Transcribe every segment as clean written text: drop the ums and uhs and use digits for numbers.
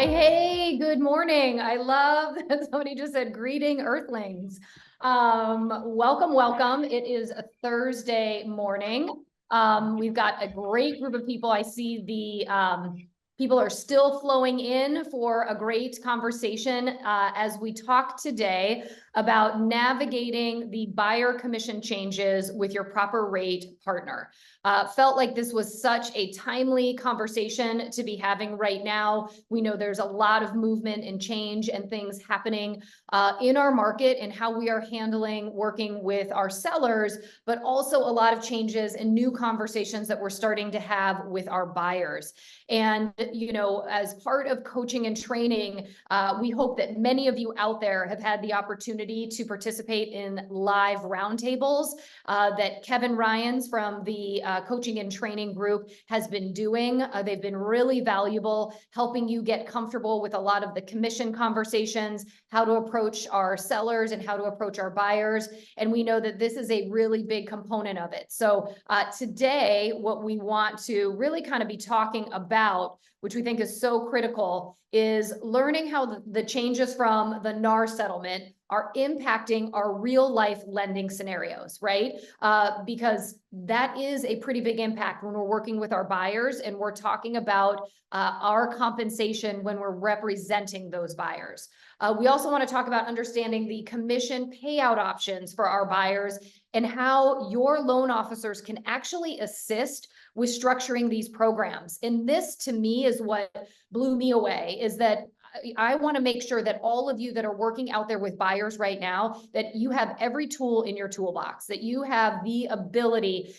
Hey, good morning. I love that somebody just said greeting Earthlings. Welcome, welcome. It is a Thursday morning. We've got a great group of people. I see the people are still flowing in for a great conversation as we talk today about navigating the buyer commission changes with your proper rate partner. Felt like this was such a timely conversation to be having right now. We know there's a lot of movement and change and things happening in our market and how we are handling working with our sellers, but also a lot of changes and new conversations that we're starting to have with our buyers. And, as part of coaching and training, we hope that many of you out there have had the opportunity to participate in live roundtables that Kevin Ryans from the coaching and training group has been doing. They've been really valuable, helping you get comfortable with a lot of the commission conversations, how to approach our sellers and how to approach our buyers. And we know that this is a really big component of it. So today, what we want to really kind of be talking about, which we think is so critical, is learning how the changes from the NAR settlement are impacting our real life lending scenarios, right? Because that is a pretty big impact when we're working with our buyers and we're talking about our compensation when we're representing those buyers. We also want to talk about understanding the commission payout options for our buyers and how your loan officers can actually assist with structuring these programs. And this, to me, is what blew me away, is that I want to make sure that all of you that are working out there with buyers right now, that you have every tool in your toolbox, that you have the ability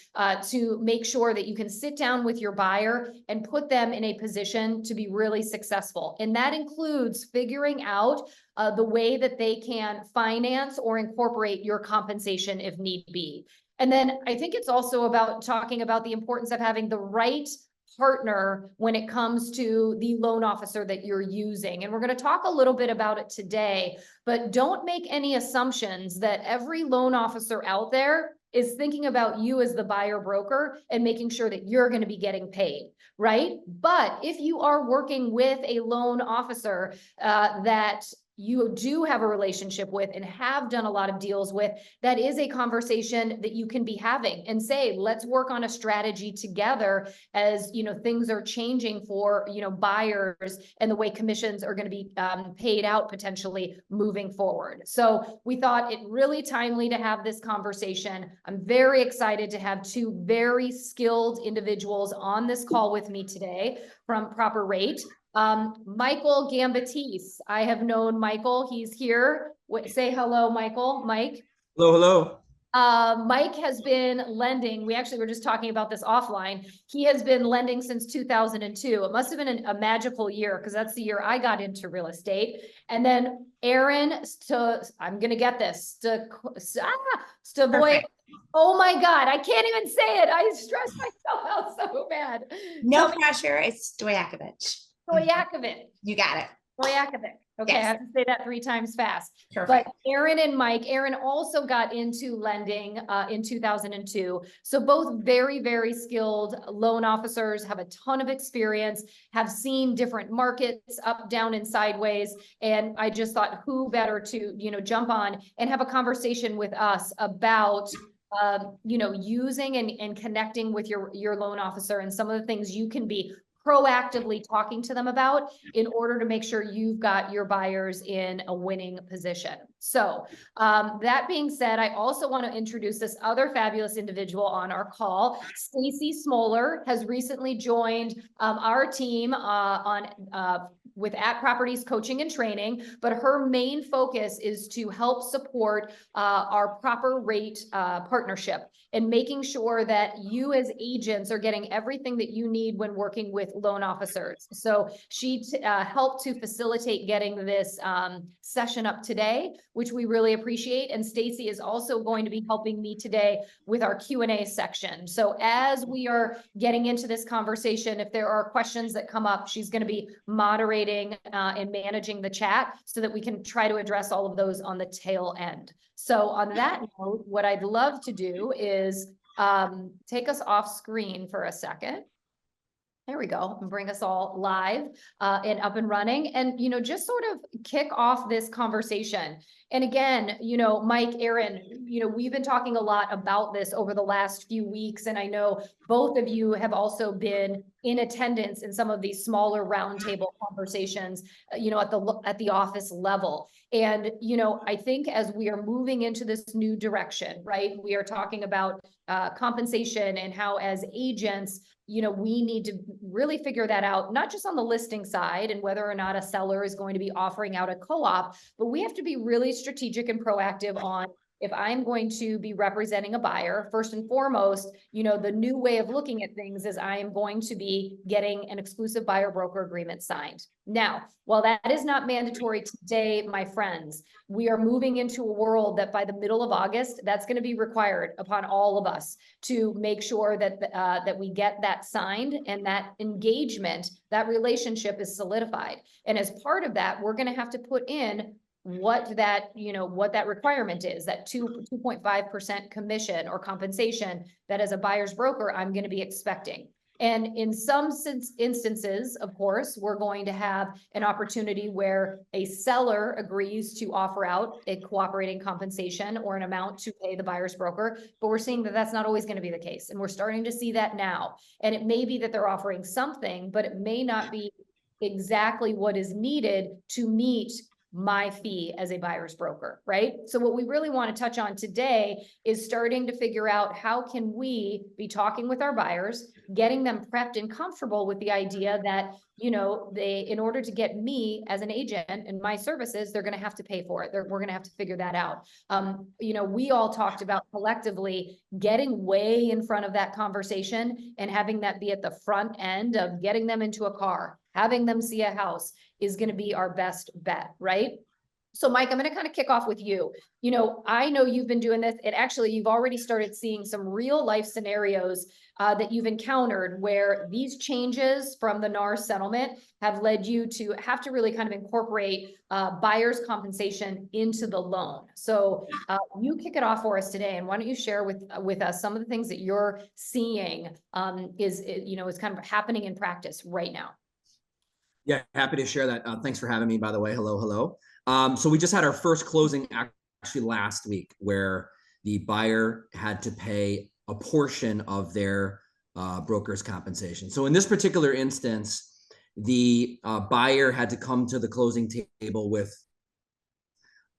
to make sure that you can sit down with your buyer and put them in a position to be really successful. And that includes figuring out the way that they can finance or incorporate your compensation if need be. And then I think it's also about talking about the importance of having the right partner when it comes to the loan officer that you're using. And we're going to talk a little bit about it today, but don't make any assumptions that every loan officer out there is thinking about you as the buyer broker and making sure that you're going to be getting paid, right? But if you are working with a loan officer that you do have a relationship with and have done a lot of deals with, that is a conversation that you can be having and say, let's work on a strategy together as, things are changing for, buyers and the way commissions are going to be paid out potentially moving forward. So we thought it really timely to have this conversation. I'm very excited to have two very skilled individuals on this call with me today from Proper Rate. Michael Gambatese. I have known Michael. He's here. Say hello, Michael. Mike. Hello, hello. Mike has been lending. We actually were just talking about this offline. He has been lending since 2002. It must have been a magical year because that's the year I got into real estate. And then Aaron, I'm going to get this. Stavoy. Oh my God, I can't even say it. I stressed myself out so bad. No pressure. It's Stojakovic. Stojakovic. You got it. Stojakovic. Okay, yes. I have to say that 3 times fast. Perfect. But Aaron and Mike, Aaron also got into lending in 2002. So both very, very skilled loan officers, have a ton of experience, have seen different markets up, down, and sideways. And I just thought, who better to, jump on and have a conversation with us about using and connecting with your loan officer and some of the things you can be proactively talking to them about in order to make sure you've got your buyers in a winning position. So that being said, I also want to introduce this other fabulous individual on our call. Stacy Smoller has recently joined our team with At Properties Coaching and Training, but her main focus is to help support our Proper Rate partnership and making sure that you as agents are getting everything that you need when working with loan officers. So she helped to facilitate getting this session up today, which we really appreciate. And Stacy is also going to be helping me today with our Q&A section. So as we are getting into this conversation, if there are questions that come up, she's going to be moderating and managing the chat so that we can try to address all of those on the tail end. So on that note, what I'd love to do is take us off screen for a second. There we go, and bring us all live and up and running, and just sort of kick off this conversation. And again, Mike, Aaron, we've been talking a lot about this over the last few weeks, and I know both of you have also been in attendance in some of these smaller roundtable conversations, at the office level. And I think as we are moving into this new direction, right, we are talking about compensation and how as agents, we need to really figure that out, not just on the listing side and whether or not a seller is going to be offering out a co-op, but we have to be really strategic and proactive on, if I'm going to be representing a buyer, first and foremost, the new way of looking at things is I am going to be getting an exclusive buyer broker agreement signed. Now, while that is not mandatory today, my friends, we are moving into a world that by the middle of August, that's going to be required upon all of us to make sure that that we get that signed and that engagement, that relationship is solidified. And as part of that, we're going to have to put in what that requirement is, that 2.5% commission or compensation that as a buyer's broker, I'm going to be expecting. And in some instances, of course, we're going to have an opportunity where a seller agrees to offer out a cooperating compensation or an amount to pay the buyer's broker, but we're seeing that that's not always going to be the case. And we're starting to see that now. And it may be that they're offering something, but it may not be exactly what is needed to meet my fee as a buyer's broker, right? So what we really want to touch on today is starting to figure out how can we be talking with our buyers, getting them prepped and comfortable with the idea that, they, in order to get me as an agent and my services, they're going to have to pay for it. We're going to have to figure that out. We all talked about collectively getting way in front of that conversation and having that be at the front end of getting them into a car, having them see a house is going to be our best bet, right? So Mike, I'm going to kind of kick off with you. I know you've been doing this, and actually you've already started seeing some real life scenarios that you've encountered where these changes from the NAR settlement have led you to have to really kind of incorporate buyer's compensation into the loan. So you kick it off for us today, and why don't you share with us some of the things that you're seeing is kind of happening in practice right now. Yeah, happy to share that. Thanks for having me, by the way. Hello. So we just had our first closing actually last week where the buyer had to pay a portion of their broker's compensation. So in this particular instance, the buyer had to come to the closing table with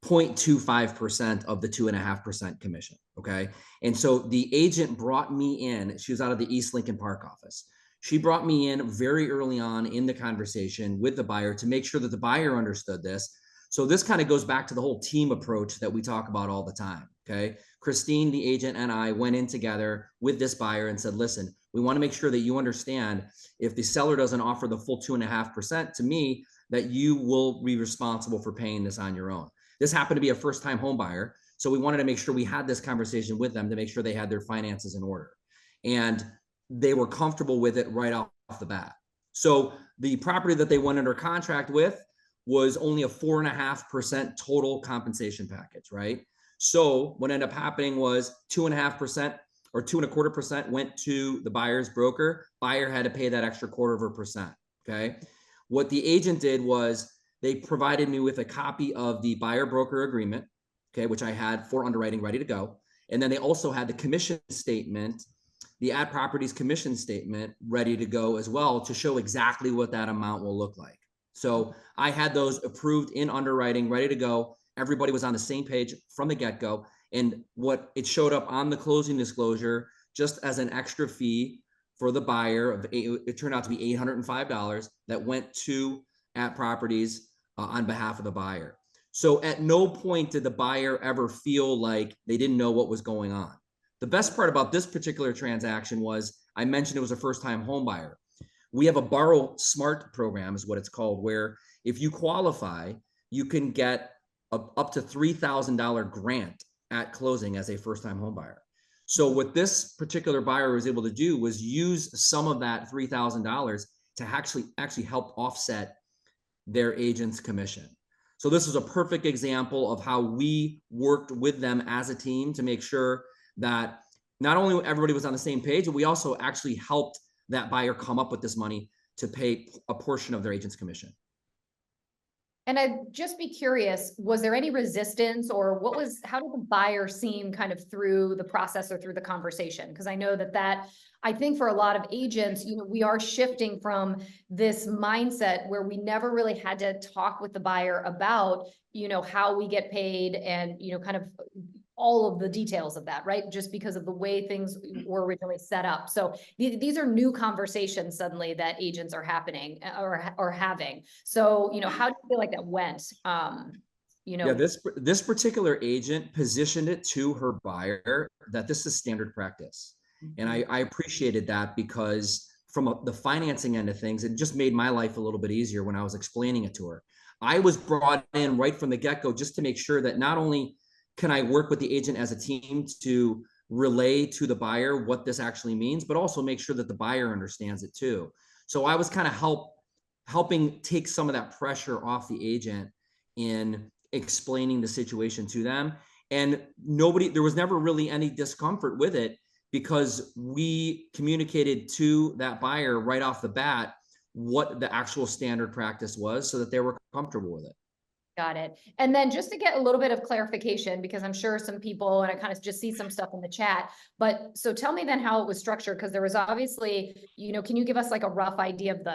0.25% of the 2.5% commission. Okay. And so the agent brought me in. She was out of the East Lincoln Park office. She brought me in very early on in the conversation with the buyer to make sure that the buyer understood this. So this kind of goes back to the whole team approach that we talk about all the time. Okay. Christine, the agent, and I went in together with this buyer and said, listen, we want to make sure that you understand if the seller doesn't offer the full 2.5% to me, that you will be responsible for paying this on your own. This happened to be a first-time home buyer. So we wanted to make sure we had this conversation with them to make sure they had their finances in order. And they were comfortable with it right off the bat. So the property that they went under contract with was only a 4.5% total compensation package, right? So what ended up happening was 2.5% or 2.25% went to the buyer's broker. Buyer had to pay that extra 0.25%. Okay. What the agent did was they provided me with a copy of the buyer broker agreement, okay, which I had for underwriting ready to go. And then they also had the commission statement, the At Properties commission statement ready to go as well to show exactly what that amount will look like. So I had those approved in underwriting, ready to go. Everybody was on the same page from the get-go. And what it showed up on the closing disclosure, just as an extra fee for the buyer, it turned out to be $805 that went to At Properties on behalf of the buyer. So at no point did the buyer ever feel like they didn't know what was going on. The best part about this particular transaction was I mentioned it was a first-time home buyer. We have a Borrow Smart program is what it's called, where if you qualify, you can get up to $3,000 grant at closing as a first-time home buyer. So what this particular buyer was able to do was use some of that $3,000 to actually help offset their agent's commission. So this is a perfect example of how we worked with them as a team to make sure that not only everybody was on the same page, but we also actually helped that buyer come up with this money to pay a portion of their agent's commission. And I'd just be curious, was there any resistance, or how did the buyer seem kind of through the process or through the conversation? Because I know that I think for a lot of agents, we are shifting from this mindset where we never really had to talk with the buyer about, how we get paid and, kind of all of the details of that, right? Just because of the way things were originally set up. So these are new conversations suddenly that agents are happening or having. So, how do you feel like that went? Yeah, this particular agent positioned it to her buyer that this is standard practice. And I appreciated that, because from the financing end of things, it just made my life a little bit easier when I was explaining it to her. I was brought in right from the get-go just to make sure that not only can I work with the agent as a team to relay to the buyer what this actually means, but also make sure that the buyer understands it too. So I was kind of helping take some of that pressure off the agent in explaining the situation to them. And there was never really any discomfort with it, because we communicated to that buyer right off the bat what the actual standard practice was, so that they were comfortable with it. Got it. And then just to get a little bit of clarification, because I'm sure some people, and I kind of just see some stuff in the chat, but so tell me then how it was structured, because there was obviously, can you give us like a rough idea of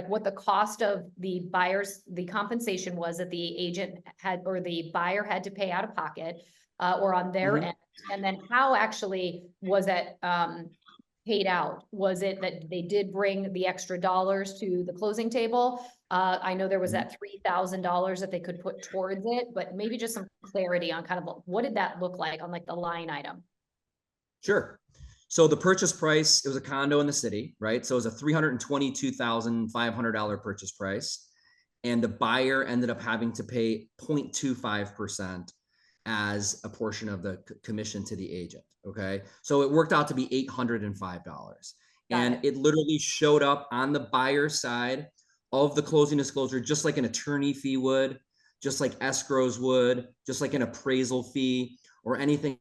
what the cost of the compensation was that the agent had, or the buyer had to pay out of pocket, or on their end, and then how actually was it paid out? Was it that they did bring the extra dollars to the closing table? I know there was that $3,000 that they could put towards it, but maybe just some clarity on kind of what did that look like on like the line item? Sure. So the purchase price, it was a condo in the city, right? So it was a $322,500 purchase price. And the buyer ended up having to pay 0.25% as a portion of the commission to the agent. Okay. So it worked out to be $805. And it literally showed up on the buyer's side of the closing disclosure, just like an attorney fee would, just like escrows would, just like an appraisal fee or anything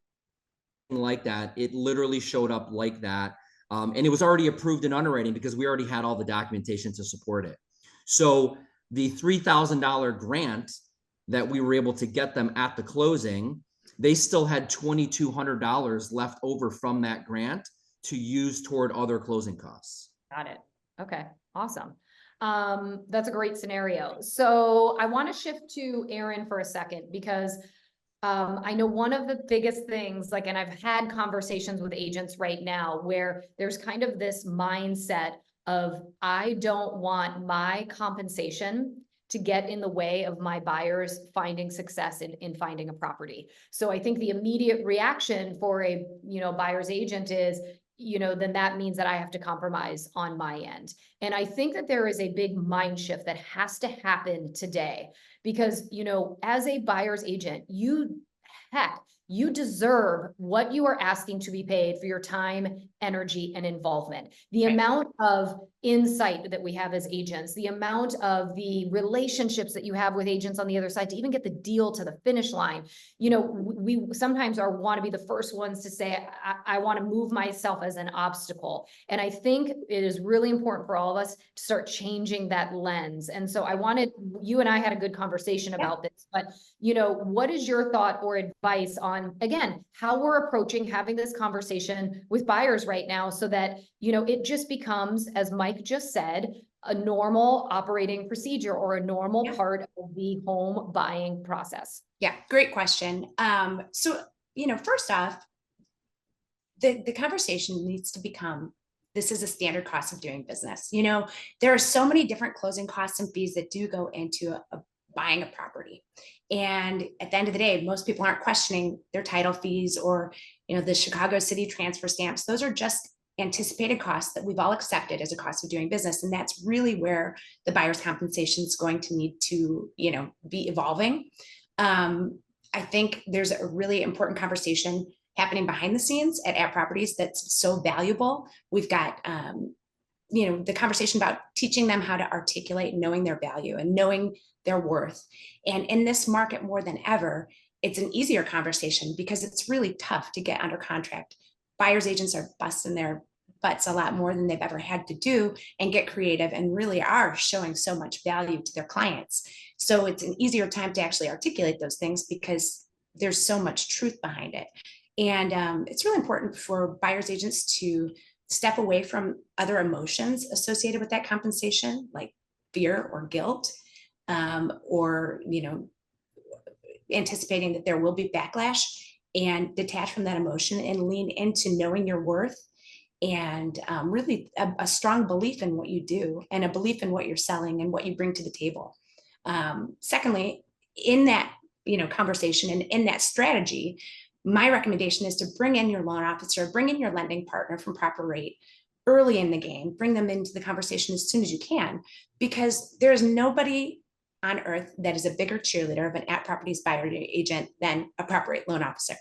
like that. It literally showed up like that. And it was already approved in underwriting because we already had all the documentation to support it. So the $3,000 grant that we were able to get them at the closing, they still had $2,200 left over from that grant to use toward other closing costs. Got it. Okay, awesome. That's a great scenario. So I want to shift to Aaron for a second, because I know one of the biggest things, and I've had conversations with agents right now where there's kind of this mindset of, I don't want my compensation to get in the way of my buyers finding success in finding a property. So I think the immediate reaction for a, buyer's agent is, then that means that I have to compromise on my end. And I think that there is a big mind shift that has to happen today, because, as a buyer's agent, you deserve what you are asking to be paid for your time, energy, and involvement. The amount of insight that we have as agents, the amount of the relationships that you have with agents on the other side to even get the deal to the finish line. We sometimes want to be the first ones to say, I want to move myself as an obstacle. And I think it is really important for all of us to start changing that lens. And so you and I had a good conversation about this, but what is your thought or advice on, again, how we're approaching having this conversation with buyers right now, so that, it just becomes, as Mike just said, a normal operating procedure or a normal part of the home buying process? Yeah, great question. So, first off, the conversation needs to become, this is a standard cost of doing business. There are so many different closing costs and fees that do go into buying a property. And at the end of the day, most people aren't questioning their title fees or, the Chicago City transfer stamps. Those are just anticipated costs that we've all accepted as a cost of doing business. And that's really where the buyer's compensation is going to need to, be evolving. I think there's a really important conversation happening behind the scenes at Properties that's so valuable. We've got, the conversation about teaching them how to articulate knowing their value and knowing their worth. And in this market more than ever, it's an easier conversation because it's really tough to get under contract. Buyer's agents are busting their but it's a lot more than they've ever had to do and get creative and really are showing so much value to their clients. So it's an easier time to actually articulate those things because there's so much truth behind it. And it's really important for buyer's agents to step away from other emotions associated with that compensation, like fear or guilt, or, anticipating that there will be backlash, and detach from that emotion and lean into knowing your worth and really a strong belief in what you do and a belief in what you're selling and what you bring to the table. Secondly, in that conversation and in that strategy, my recommendation is to bring in your loan officer, bring in your lending partner from Proper Rate early in the game, bring them into the conversation as soon as you can, because there's nobody on earth that is a bigger cheerleader of an @properties buyer agent than a Proper Rate loan officer.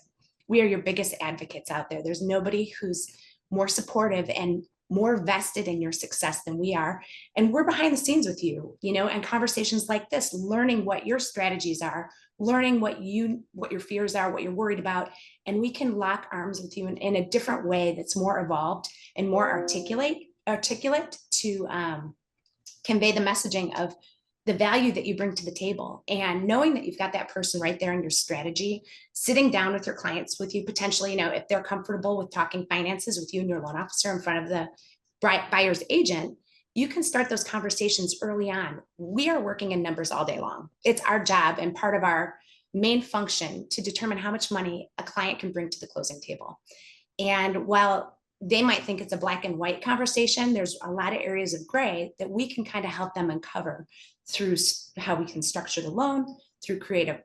We are your biggest advocates out there. There's nobody who's more supportive and more vested in your success than we are. And we're behind the scenes with you, and conversations like this, learning what your strategies are, learning what your fears are, what you're worried about. And we can lock arms with you in a different way that's more evolved and more articulate to convey the messaging of the value that you bring to the table. And knowing that you've got that person right there in your strategy, sitting down with your clients with you, potentially, if they're comfortable with talking finances with you and your loan officer in front of the buyer's agent, you can start those conversations early on. We are working in numbers all day long. It's our job and part of our main function to determine how much money a client can bring to the closing table. And while they might think it's a black and white conversation, there's a lot of areas of gray that we can kind of help them uncover through how we can structure the loan, through creative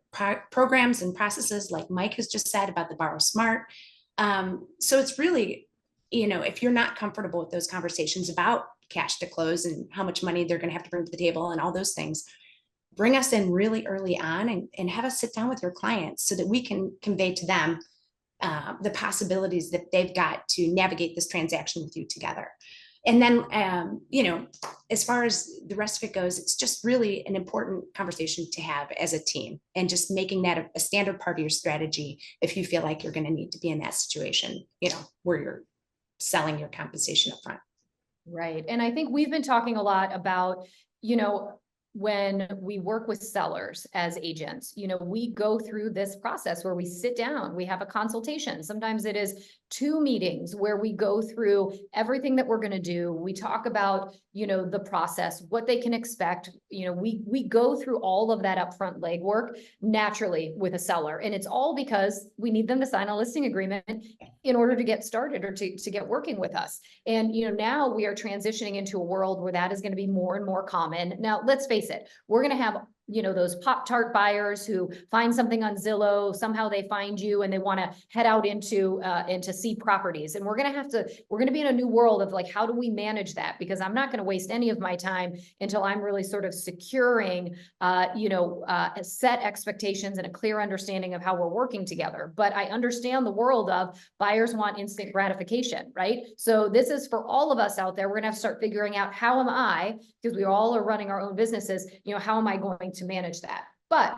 programs and processes like Mike has just said about the Borrow Smart. So it's really, if you're not comfortable with those conversations about cash to close and how much money they're going to have to bring to the table and all those things, bring us in really early on and have us sit down with your clients so that we can convey to them the possibilities that they've got to navigate this transaction with you together. And then, as far as the rest of it goes, it's just really an important conversation to have as a team and just making that a standard part of your strategy if you feel like you're going to need to be in that situation, where you're selling your compensation up front. Right. And I think we've been talking a lot about, when we work with sellers as agents, we go through this process where we sit down, we have a consultation. Sometimes it is 2 meetings where we go through everything that we're going to do. We talk about, the process, what they can expect. We go through all of that upfront legwork naturally with a seller. And it's all because we need them to sign a listing agreement in order to get started or to get working with us. And, now we are transitioning into a world where that is going to be more and more common. Now, let's face it, we're going to have those Pop-Tart buyers who find something on Zillow, somehow they find you and they want to head out into see properties. And we're going to be in a new world of like, how do we manage that? Because I'm not going to waste any of my time until I'm really sort of securing, set expectations and a clear understanding of how we're working together. But I understand the world of buyers want instant gratification, right? So this is for all of us out there. We're going to have to start figuring out, how am I, because we all are running our own businesses, how am I going to manage that? But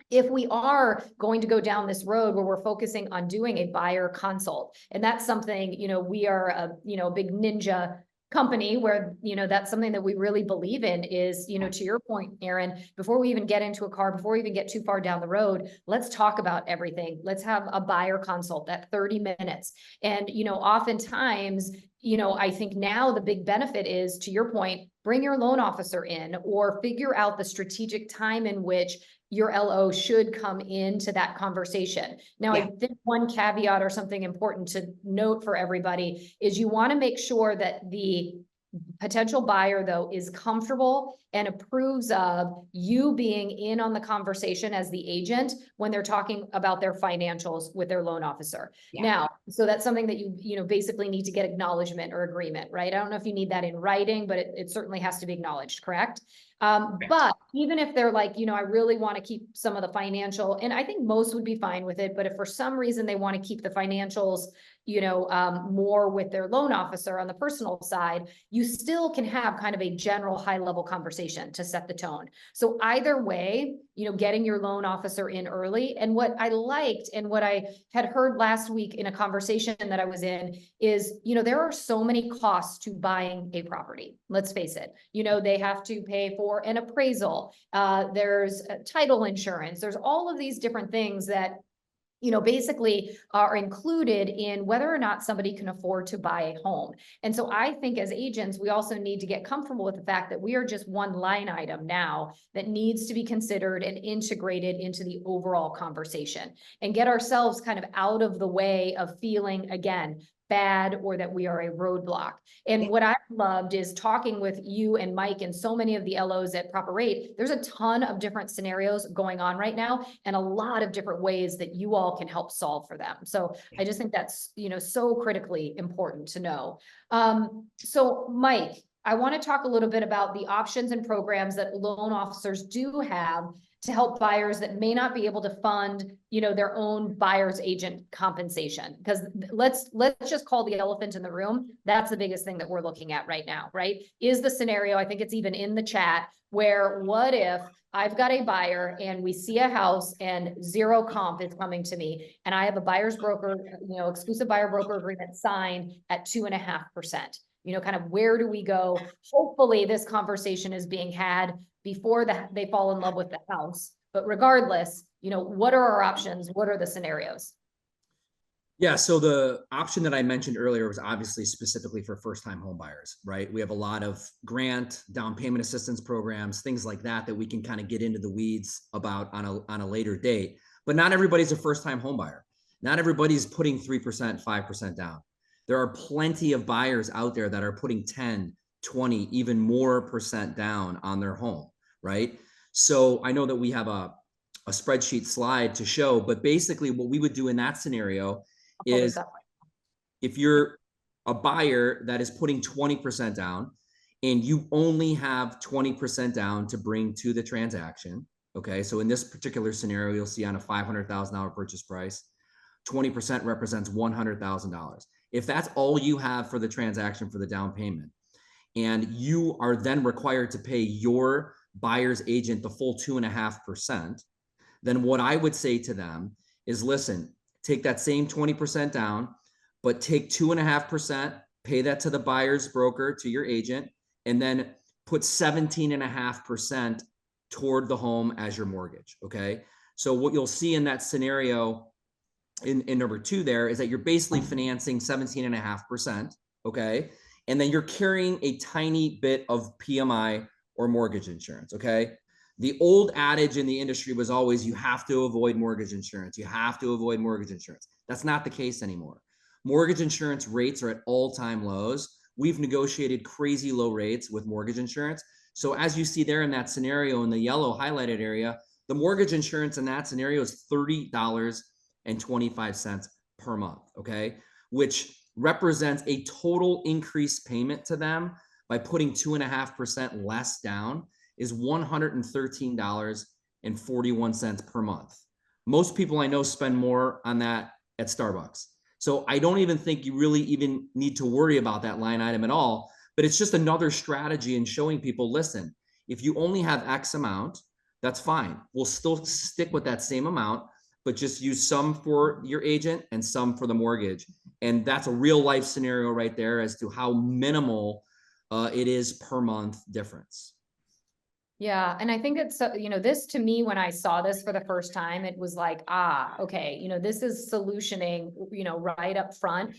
if we are going to go down this road where we're focusing on doing a buyer consult, and that's something, we are a big ninja company where, that's something that we really believe in is, to your point, Erin, before we even get into a car, before we even get too far down the road, let's talk about everything. Let's have a buyer consult, that 30 minutes. And, oftentimes, I think now the big benefit is, to your point, bring your loan officer in or figure out the strategic time in which your LO should come into that conversation. Now, I think one caveat or something important to note for everybody is you want to make sure that the potential buyer, though, is comfortable and approves of you being in on the conversation as the agent when they're talking about their financials with their loan officer. Yeah. Now, so that's something that you basically need to get acknowledgement or agreement, right? I don't know if you need that in writing, but it certainly has to be acknowledged, correct? But even if they're like, I really want to keep some of the financial, and I think most would be fine with it, but if for some reason they want to keep the financials, more with their loan officer on the personal side, you still can have kind of a general high level conversation to set the tone. So either way, getting your loan officer in early. And what I liked and what I had heard last week in a conversation that I was in is, there are so many costs to buying a property. Let's face it. They have to pay for an appraisal. There's title insurance. There's all of these different things that basically are included in whether or not somebody can afford to buy a home. And so I think as agents, we also need to get comfortable with the fact that we are just one line item now that needs to be considered and integrated into the overall conversation and get ourselves kind of out of the way of feeling, again, bad or that we are a roadblock. And what I loved is talking with you and Mike and so many of the LOs at Proper Rate. There's a ton of different scenarios going on right now and a lot of different ways that you all can help solve for them. So I just think that's, so critically important to know. So Mike, I want to talk a little bit about the options and programs that loan officers do have to help buyers that may not be able to fund, their own buyer's agent compensation. Because let's just call the elephant in the room. That's the biggest thing that we're looking at right now, right? Is the scenario, I think it's even in the chat, where what if I've got a buyer and we see a house and zero comp is coming to me and I have a buyer's broker, exclusive buyer broker agreement signed at 2.5%. Kind of where do we go? Hopefully this conversation is being had before they fall in love with the house. But regardless, what are our options? What are the scenarios? Yeah, so the option that I mentioned earlier was obviously specifically for first-time home buyers, right? We have a lot of grant, down payment assistance programs, things like that we can kind of get into the weeds about on a later date. But not everybody's a first-time home buyer. Not everybody's putting 3%, 5% down. There are plenty of buyers out there that are putting 10, 20, even more percent down on their home, right? So I know that we have a spreadsheet slide to show, but basically what we would do in that scenario is if you're a buyer that is putting 20% down and you only have 20% down to bring to the transaction, okay? So in this particular scenario, you'll see on a $500,000 purchase price, 20% represents $100,000. If that's all you have for the transaction for the down payment, and you are then required to pay your buyer's agent the full 2.5%, then what I would say to them is, listen, take that same 20% down, but take 2.5%, pay that to the buyer's broker, to your agent, and then put 17.5% toward the home as your mortgage, okay? So what you'll see in that scenario in number 2 there is that you're basically financing 17.5%, okay? And then you're carrying a tiny bit of PMI or mortgage insurance, okay? The old adage in the industry was always, you have to avoid mortgage insurance. You have to avoid mortgage insurance. That's not the case anymore. Mortgage insurance rates are at all-time lows. We've negotiated crazy low rates with mortgage insurance. So as you see there in that scenario in the yellow highlighted area, the mortgage insurance in that scenario is $30.25 per month, okay? Which represents a total increased payment to them by putting 2.5% less down is $113.41 per month. Most people I know spend more on that at Starbucks. So I don't even think you really even need to worry about that line item at all, but it's just another strategy in showing people, listen, if you only have X amount, that's fine. We'll still stick with that same amount, but just use some for your agent and some for the mortgage. And that's a real life scenario right there as to how minimal it is per month difference. Yeah. And I think it's, this to me, when I saw this for the first time, it was like, okay, this is solutioning, right up front.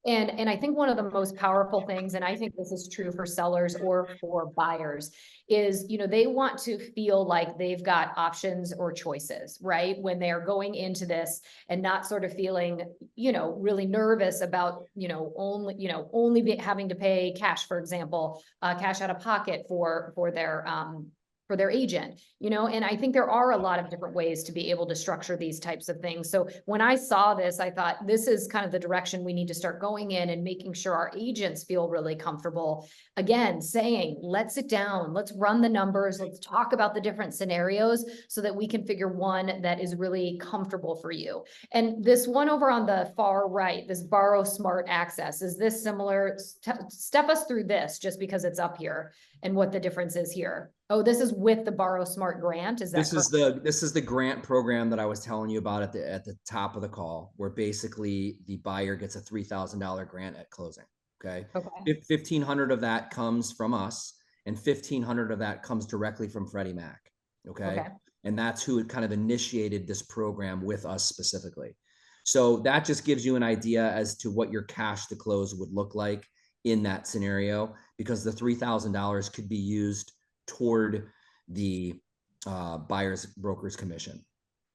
And I think one of the most powerful things, and I think this is true for sellers or for buyers, is, they want to feel like they've got options or choices, right? When they're going into this and not sort of feeling, really nervous about, only having to pay cash, for example, cash out of pocket for their, for their agent, you know, and I think there are a lot of different ways to be able to structure these types of things. So when I saw this, I thought this is kind of the direction we need to start going in and making sure our agents feel really comfortable. Again, saying, let's sit down, let's run the numbers, let's talk about the different scenarios so that we can figure one that is really comfortable for you. And this one over on the far right, this Borrow Smart Access, is this similar? Step us through this just because it's up here and what the difference is here. Oh, this is with the Borrow Smart grant, is that This is the grant program that I was telling you about at the top of the call, where basically the buyer gets a $3,000 grant at closing. Okay. Okay. 1,500 of that comes from us, and 1,500 of that comes directly from Freddie Mac. Okay. Okay. And that's who kind of initiated this program with us specifically. So that just gives you an idea as to what your cash to close would look like in that scenario, because the $3,000 could be used toward the buyer's broker's commission.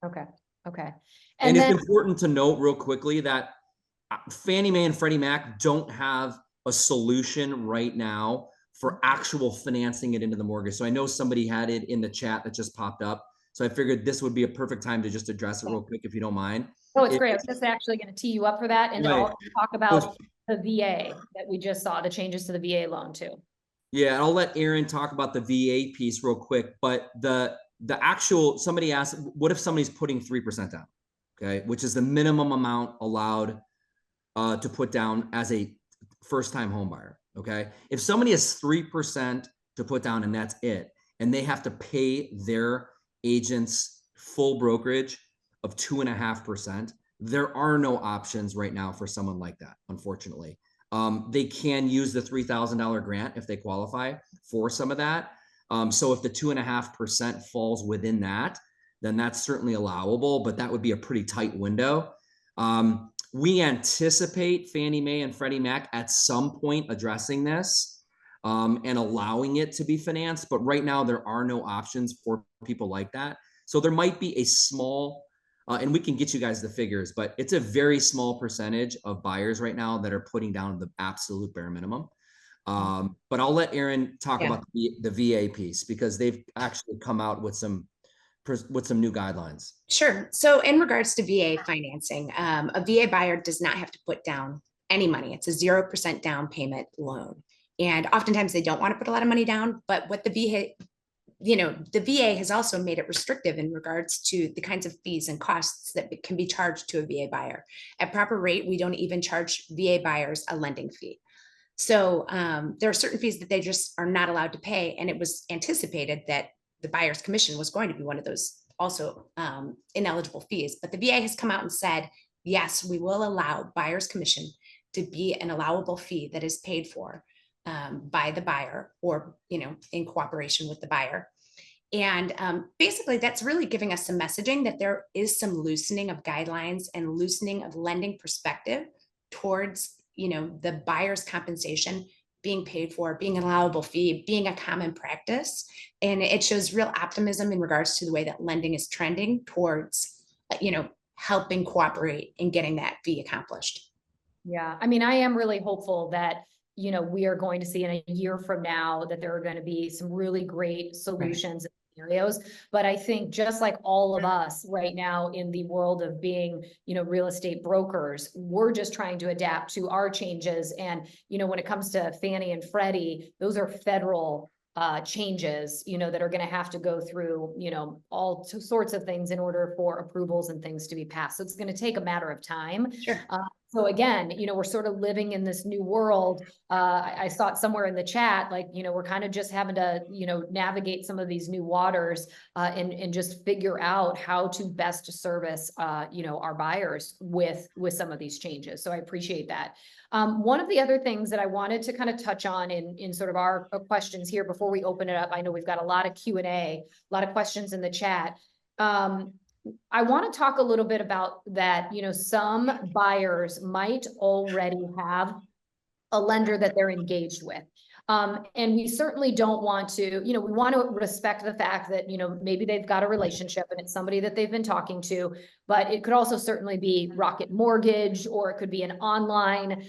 Okay. Okay. And then, it's important to note real quickly that Fannie Mae and Freddie Mac don't have a solution right now for actual financing it into the mortgage. So I know somebody had it in the chat that just popped up. So I figured this would be a perfect time to just address it real quick, if you don't mind. oh, it's great. I was just actually going to tee you up for that. And then Right. I'll talk about the VA that we just saw, the changes to the VA loan too. Yeah, I'll let Aaron talk about the VA piece real quick, but the actual, somebody asked, what if somebody's putting 3% down? Okay, which is the minimum amount allowed to put down as a first-time home buyer. Okay, if somebody has 3% to put down and that's it, and they have to pay their agent's full brokerage of 2.5%, there are no options right now for someone like that, unfortunately. They can use the $3,000 grant if they qualify for some of that. So if the 2.5% falls within that, then that's certainly allowable, but that would be a pretty tight window. We anticipate Fannie Mae and Freddie Mac at some point addressing this and allowing it to be financed, but right now there are no options for people like that. So there might be a small, and we can get you guys the figures, but it's a very small percentage of buyers right now that are putting down the absolute bare minimum. But I'll let Aaron talk about the VA piece, because they've actually come out with some new guidelines. Sure. So in regards to VA financing, a VA buyer does not have to put down any money. It's a 0% down payment loan. And oftentimes they don't want to put a lot of money down, but what the VA has also made it restrictive in regards to the kinds of fees and costs that can be charged to a VA buyer. At proper rate, we don't even charge VA buyers a lending fee. So there are certain fees that they just are not allowed to pay. And it was anticipated that the buyer's commission was going to be one of those also ineligible fees. But the VA has come out and said, yes, we will allow buyer's commission to be an allowable fee that is paid for by the buyer, or, in cooperation with the buyer. And basically that's really giving us some messaging that there is some loosening of guidelines and loosening of lending perspective towards, the buyer's compensation being paid for, being an allowable fee, being a common practice. And it shows real optimism in regards to the way that lending is trending towards, helping cooperate in getting that fee accomplished. Yeah. I mean, I am really hopeful that, we are going to see in a year from now that there are going to be some really great solutions and scenarios. But I think just like all of us right now in the world of being, real estate brokers, we're just trying to adapt to our changes. And, when it comes to Fannie and Freddie, those are federal changes, that are going to have to go through, all sorts of things in order for approvals and things to be passed. So it's going to take a matter of time. Sure. So again, we're sort of living in this new world. I saw it somewhere in the chat, like, we're kind of just having to, navigate some of these new waters and just figure out how to best service, our buyers with some of these changes. So I appreciate that. One of the other things that I wanted to kind of touch on in sort of our questions here before we open it up, I know we've got a lot of Q&A, a lot of questions in the chat. I want to talk a little bit about that. Some buyers might already have a lender that they're engaged with. And we certainly don't want to, we want to respect the fact that, maybe they've got a relationship and it's somebody that they've been talking to, but it could also certainly be Rocket Mortgage, or it could be an online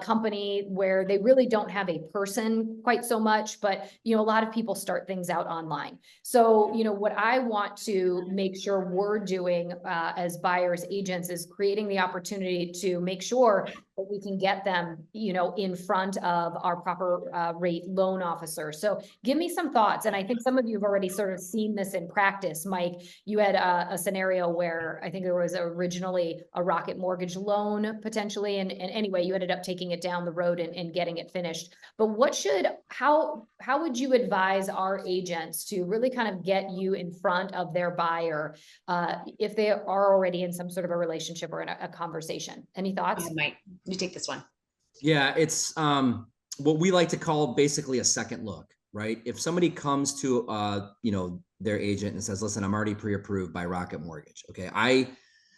company where they really don't have a person quite so much, but, a lot of people start things out online. So, what I want to make sure we're doing as buyers agents is creating the opportunity to make sure that we can get them, in front of our proper rate loan officer. So give me some thoughts. And I think some of you have already sort of seen this in practice. Mike, you had a scenario where I think there was originally a Rocket Mortgage loan potentially. And anyway, you ended up taking it down the road and getting it finished. But how would you advise our agents to really kind of get you in front of their buyer if they are already in some sort of a relationship or in a conversation? Any thoughts? Mike, you take this one. Yeah, it's what we like to call basically a second look, right? If somebody comes to their agent and says, listen, I'm already pre-approved by Rocket Mortgage. Okay. I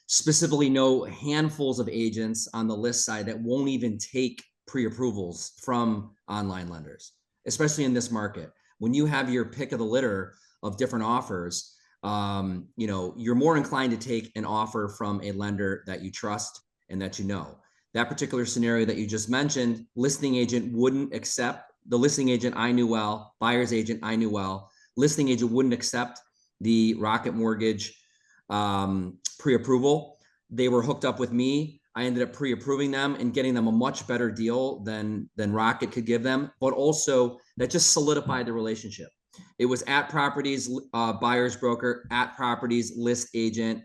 specifically know handfuls of agents on the list side that won't even take pre-approvals from online lenders, especially in this market. When you have your pick of the litter of different offers, you're more inclined to take an offer from a lender that you trust and that you know. That particular scenario that you just mentioned, listing agent wouldn't accept. The listing agent I knew well, buyer's agent I knew well. Listing agent wouldn't accept the Rocket Mortgage pre-approval. They were hooked up with me. I ended up pre-approving them and getting them a much better deal than Rocket could give them. But also that just solidified the relationship. It was at Properties, buyer's broker, at Properties, list agent,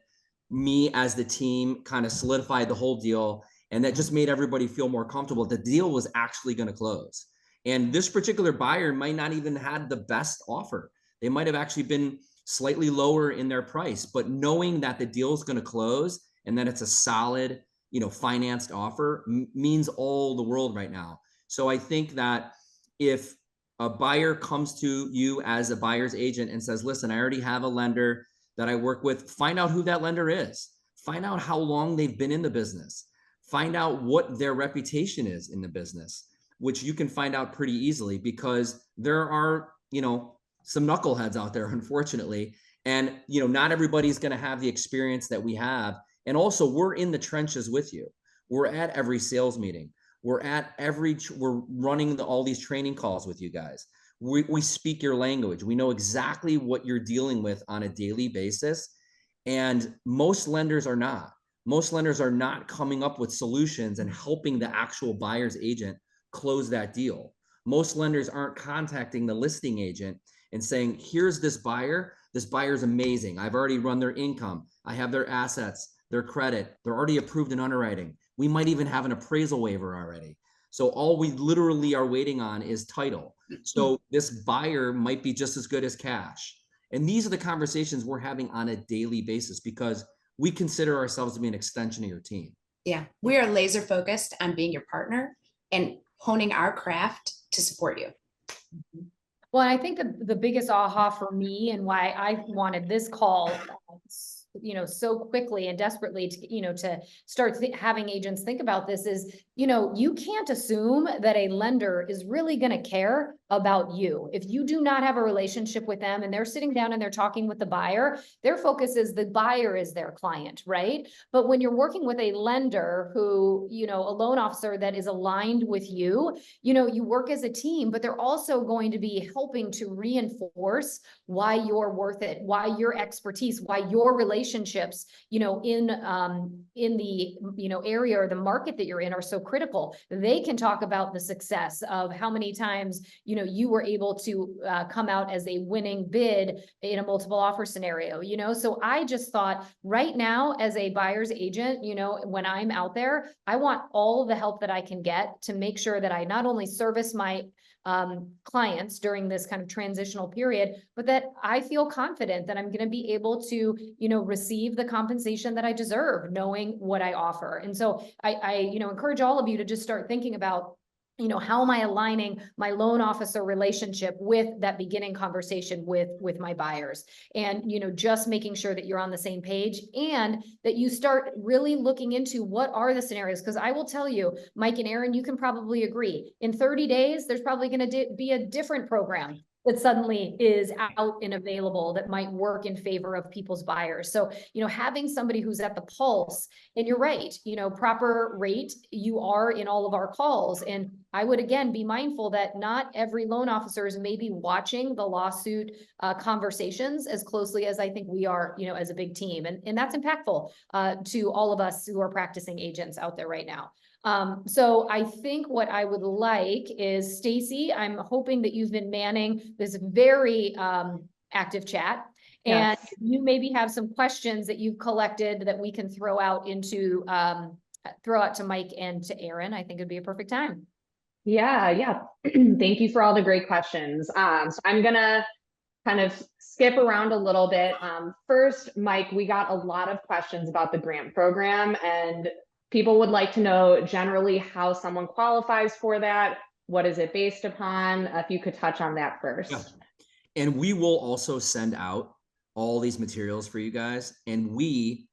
me as the team kind of solidified the whole deal. And that just made everybody feel more comfortable. The deal was actually going to close. And this particular buyer might not even had the best offer. They might have actually been slightly lower in their price, but knowing that the deal is going to close and that it's a solid, financed offer means all the world right now. So I think that if a buyer comes to you as a buyer's agent and says, listen, I already have a lender that I work with, find out who that lender is. Find out how long they've been in the business. Find out what their reputation is in the business, which you can find out pretty easily because there are, some knuckleheads out there, unfortunately. And, not everybody's going to have the experience that we have. And also we're in the trenches with you. We're at every sales meeting. We're running all these training calls with you guys. We speak your language. We know exactly what you're dealing with on a daily basis. And most lenders are not. Most lenders are not coming up with solutions and helping the actual buyer's agent close that deal. Most lenders aren't contacting the listing agent and saying, here's this buyer. This buyer's amazing. I've already run their income. I have their assets, their credit. They're already approved in underwriting. We might even have an appraisal waiver already. So all we literally are waiting on is title. So this buyer might be just as good as cash. And these are the conversations we're having on a daily basis because we consider ourselves to be an extension of your team. Yeah, we are laser focused on being your partner and honing our craft to support you. Well, I think the biggest aha for me and why I wanted this call, so quickly and desperately to, to start having agents think about this is, you can't assume that a lender is really going to care about you. If you do not have a relationship with them and they're sitting down and they're talking with the buyer, their focus is the buyer is their client, right? But when you're working with a lender who, a loan officer that is aligned with you, you work as a team, but they're also going to be helping to reinforce why you're worth it, why your expertise, why your relationships, in the, area or the market that you're in are so critical. They can talk about the success of how many times, you were able to come out as a winning bid in a multiple offer scenario, so I just thought right now as a buyer's agent, when I'm out there, I want all the help that I can get to make sure that I not only service my clients during this kind of transitional period, but that I feel confident that I'm going to be able to, receive the compensation that I deserve, knowing what I offer. And so I encourage all of you to just start thinking about how am I aligning my loan officer relationship with that beginning conversation with my buyers? And, just making sure that you're on the same page and that you start really looking into what are the scenarios. Because I will tell you, Mike and Aaron, you can probably agree, in 30 days, there's probably going to be a different program that suddenly is out and available that might work in favor of people's buyers. So, having somebody who's at the pulse, and you're right, proper rate, you are in all of our calls. And I would, again, be mindful that not every loan officer is maybe watching the lawsuit conversations as closely as I think we are, as a big team. And that's impactful to all of us who are practicing agents out there right now. So I think what I would like is, Stacy, I'm hoping that you've been manning this very active chat. And Yes. you maybe have some questions that you've collected that we can throw out to Mike and to Aaron. I think it'd be a perfect time. Yeah. Thank you for all the great questions. So I'm gonna kind of skip around a little bit. First, Mike, we got a lot of questions about the grant program, and people would like to know generally how someone qualifies for that. What is it based upon? If you could touch on that first. Yeah. And we will also send out all these materials for you guys. And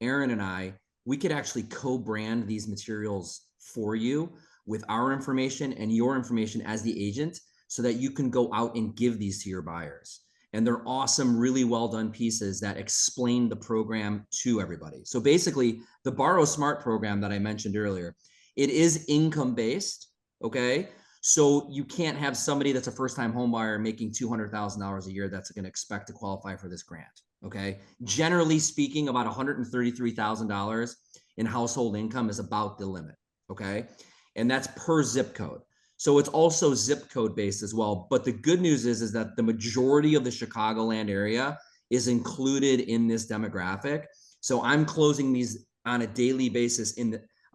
Aaron and I, we could actually co-brand these materials for you with our information and your information as the agent, so that you can go out and give these to your buyers. And they're awesome, really well done pieces that explain the program to everybody. So basically, the Borrow Smart program that I mentioned earlier, it is income based, okay? So you can't have somebody that's a first-time home buyer making $200,000 a year that's going to expect to qualify for this grant, okay? Generally speaking, about $133,000 in household income is about the limit, okay? And that's per zip code. So it's also zip code based as well. But the good news is that the majority of the Chicagoland area is included in this demographic. So I'm closing these on a daily basis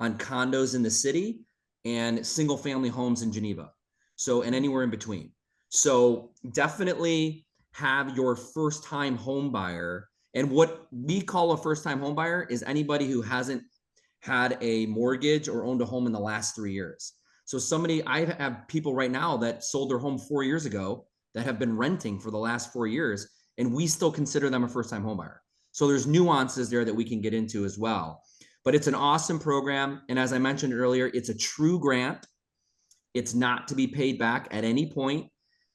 on condos in the city and single family homes in Geneva. So, and anywhere in between. So definitely have your first time home buyer. And what we call a first time home buyer is anybody who hasn't had a mortgage or owned a home in the last 3 years. So I have people right now that sold their home 4 years ago that have been renting for the last 4 years, and we still consider them a first-time home buyer. So there's nuances there that we can get into as well. But it's an awesome program. And as I mentioned earlier, it's a true grant. It's not to be paid back at any point.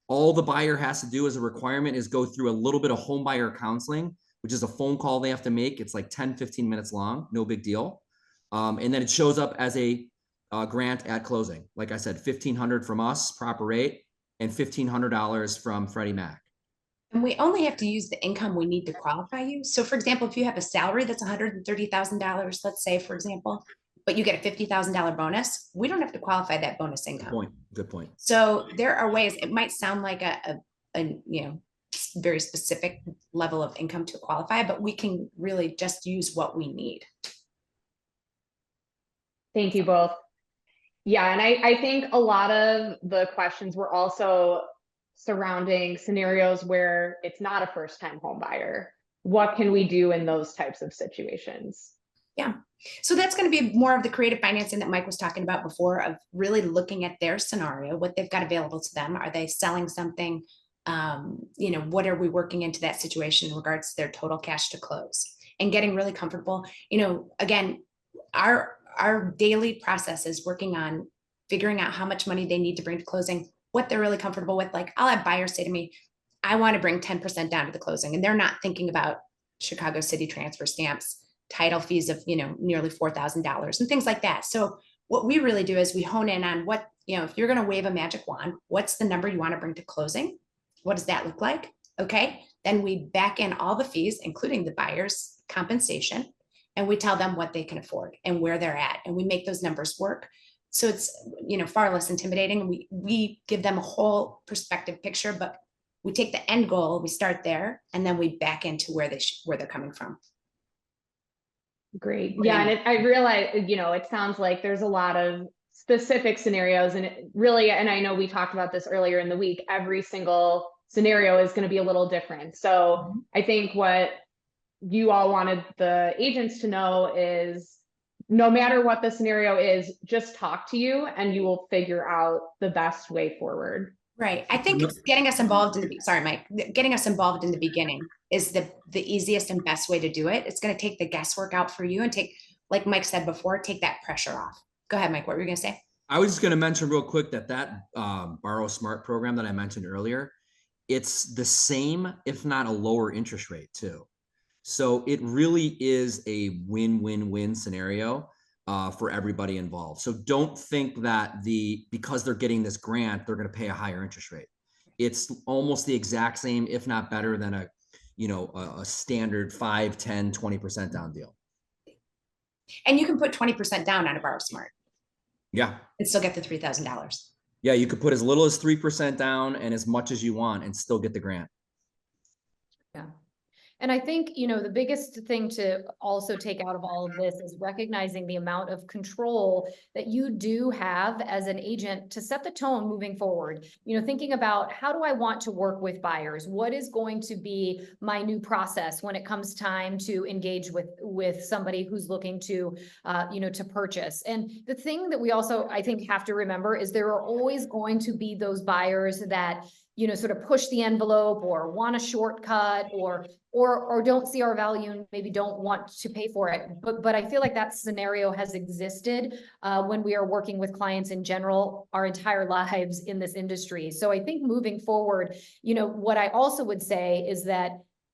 All the buyer has to do as a requirement is go through a little bit of home buyer counseling, which is a phone call they have to make. It's like 10, 15 minutes long, no big deal. And then it shows up as a grant at closing. Like I said, $1,500 from us, proper rate, and $1,500 from Freddie Mac. And we only have to use the income we need to qualify you. So for example, if you have a salary that's $130,000, let's say, for example, but you get a $50,000 bonus, we don't have to qualify that bonus income. Good point. So there are ways, it might sound like a very specific level of income to qualify, but we can really just use what we need. Thank you both. Yeah, and I think a lot of the questions were also surrounding scenarios where it's not a first-time home buyer. What can we do in those types of situations? Yeah, so that's going to be more of the creative financing that Mike was talking about before, of really looking at their scenario, what they've got available to them. Are they selling something? What are we working into that situation in regards to their total cash to close, and getting really comfortable. Again, our daily process is working on figuring out how much money they need to bring to closing, what they're really comfortable with. Like, I'll have buyers say to me, I want to bring 10% down to the closing. And they're not thinking about Chicago City transfer stamps, title fees of, nearly $4,000 and things like that. So what we really do is we hone in on what, if you're going to wave a magic wand, what's the number you want to bring to closing? What does that look like? Okay. Then we back in all the fees, including the buyer's compensation, and we tell them what they can afford and where they're at. And we make those numbers work. So it's, far less intimidating. We give them a whole perspective picture, but we take the end goal, we start there, and then we back into where they're coming from. Great. Yeah. And I realize, it sounds like there's a lot of specific scenarios, and it really, and I know we talked about this earlier in the week, every single scenario is going to be a little different. So I think what you all wanted the agents to know is no matter what the scenario is, just talk to you and you will figure out the best way forward. Right. I think it's getting us involved in the, sorry, Mike, getting us involved in the beginning is the easiest and best way to do it. It's going to take the guesswork out for you and take, like Mike said before, take that pressure off. Go ahead, Mike. What were you going to say? I was just going to mention real quick that Borrow Smart program that I mentioned earlier, it's the same, if not a lower interest rate too. So it really is a win-win-win scenario for everybody involved. So don't think that because they're getting this grant, they're going to pay a higher interest rate. It's almost the exact same, if not better than a standard 5, 10, 20% down deal. And you can put 20% down on a Borrow Smart. Yeah. And still get the $3,000. Yeah, you could put as little as 3% down and as much as you want and still get the grant. Yeah. And I think, the biggest thing to also take out of all of this is recognizing the amount of control that you do have as an agent to set the tone moving forward. Thinking about, how do I want to work with buyers? What is going to be my new process when it comes time to engage with somebody who's looking to, to purchase? And the thing that we also, I think, have to remember is there are always going to be those buyers that sort of push the envelope or want a shortcut or don't see our value and maybe don't want to pay for it. But I feel like that scenario has existed when we are working with clients in general our entire lives in this industry. So I think moving forward, what I also would say is that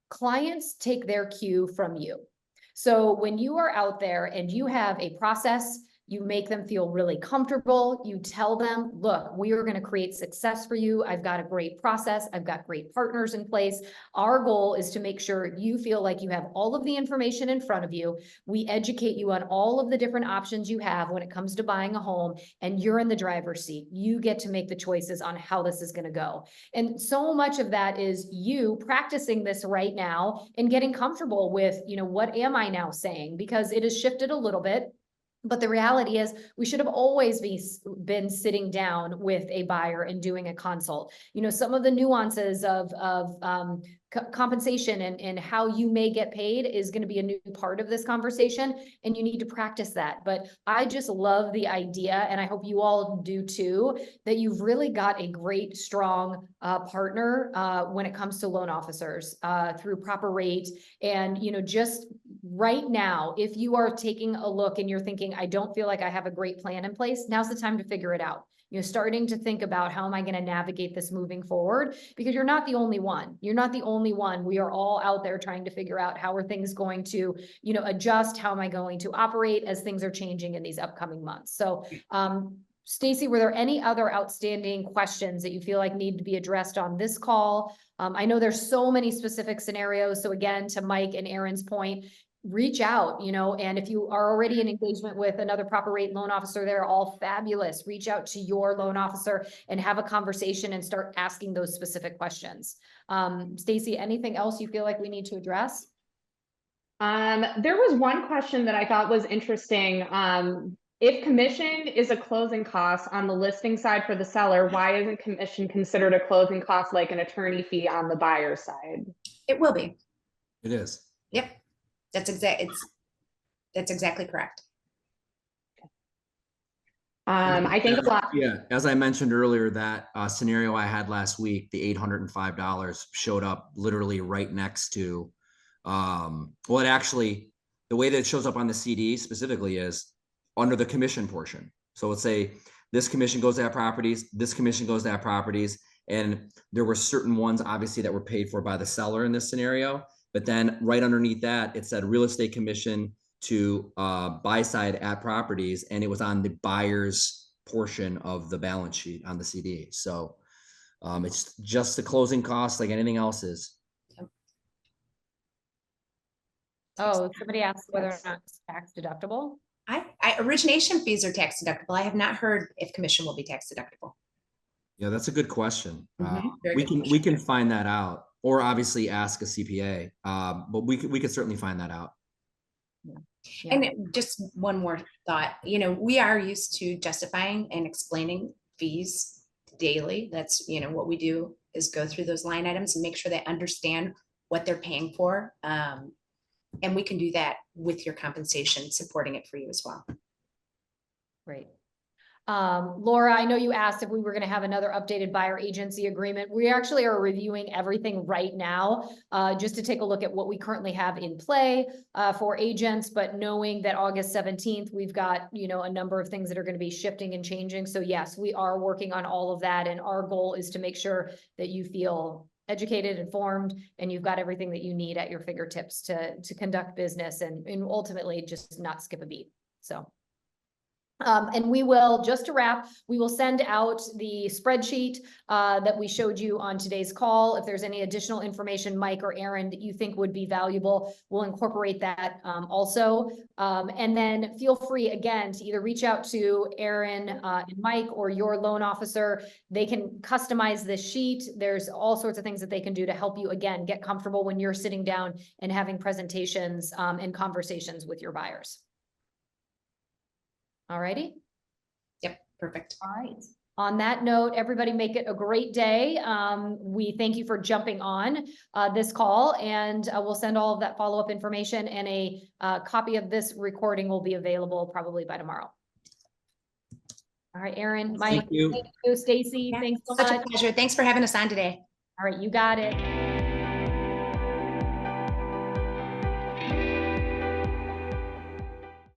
clients take their cue from you. So when you are out there and you have a process, you make them feel really comfortable. You tell them, look, we are going to create success for you. I've got a great process. I've got great partners in place. Our goal is to make sure you feel like you have all of the information in front of you. We educate you on all of the different options you have when it comes to buying a home, and you're in the driver's seat. You get to make the choices on how this is going to go. And so much of that is you practicing this right now and getting comfortable with, what am I now saying? Because it has shifted a little bit. But the reality is we should have always been sitting down with a buyer and doing a consult. Some of the nuances of compensation and how you may get paid is going to be a new part of this conversation, and you need to practice that. But I just love the idea, and I hope you all do too, that you've really got a great, strong partner when it comes to loan officers through Proper Rate. And, just right now, if you are taking a look and you're thinking, I don't feel like I have a great plan in place, now's the time to figure it out. Starting to think about, how am I going to navigate this moving forward? Because you're not the only one. You're not the only one. We are all out there trying to figure out, how are things going to, adjust? How am I going to operate as things are changing in these upcoming months? So, Stacy, were there any other outstanding questions that you feel like need to be addressed on this call? I know there's so many specific scenarios. So again, to Mike and Aaron's point, reach out, and if you are already in engagement with another Proper Rate loan officer, they're all fabulous. Reach out to your loan officer and have a conversation and start asking those specific questions. Stacy, anything else you feel like we need to address? There was one question that I thought was interesting. If commission is a closing cost on the listing side for the seller, why isn't commission considered a closing cost like an attorney fee on the buyer side? It will be. It is. Yep. That's exactly correct. I think a lot. Yeah, as I mentioned earlier, that scenario I had last week, the $805 showed up literally right next to, it actually, the way that it shows up on the CD specifically is under the commission portion. So let's say this commission goes to that properties, this commission goes to that properties, and there were certain ones obviously that were paid for by the seller in this scenario. But then right underneath that, it said real estate commission to buy side at properties, and it was on the buyer's portion of the balance sheet on the CD. So it's just the closing costs like anything else is. Oh, somebody asked whether or not it's tax deductible. Origination fees are tax deductible. I have not heard if commission will be tax deductible. Yeah, that's a good question. Very good We can find that out, or obviously ask a CPA. But we could certainly find that out. Yeah. And just one more thought, we are used to justifying and explaining fees daily. That's, what we do is go through those line items and make sure they understand what they're paying for. And we can do that with your compensation, supporting it for you as well. Great. Laura, I know you asked if we were going to have another updated buyer agency agreement. We actually are reviewing everything right now, just to take a look at what we currently have in play, for agents, but knowing that August 17th, we've got, you know, a number of things that are going to be shifting and changing. So yes, we are working on all of that. And our goal is to make sure that you feel educated, informed, and you've got everything that you need at your fingertips to conduct business and ultimately just not skip a beat. So. And we will, just to wrap, we will send out the spreadsheet that we showed you on today's call. If there's any additional information, Mike or Aaron, that you think would be valuable, we'll incorporate that also. And then feel free again to either reach out to Aaron and Mike or your loan officer. They can customize this sheet. There's all sorts of things that they can do to help you, again, get comfortable when you're sitting down and having presentations and conversations with your buyers. All righty. Yep, perfect. All right. On that note, everybody make it a great day. We thank you for jumping on this call, and we'll send all of that follow-up information, and a copy of this recording will be available probably by tomorrow. All right, Aaron, Mike, Thank you. Stacy, Yeah, thanks so such much. a pleasure. Thanks for having us on today. All right, you got it.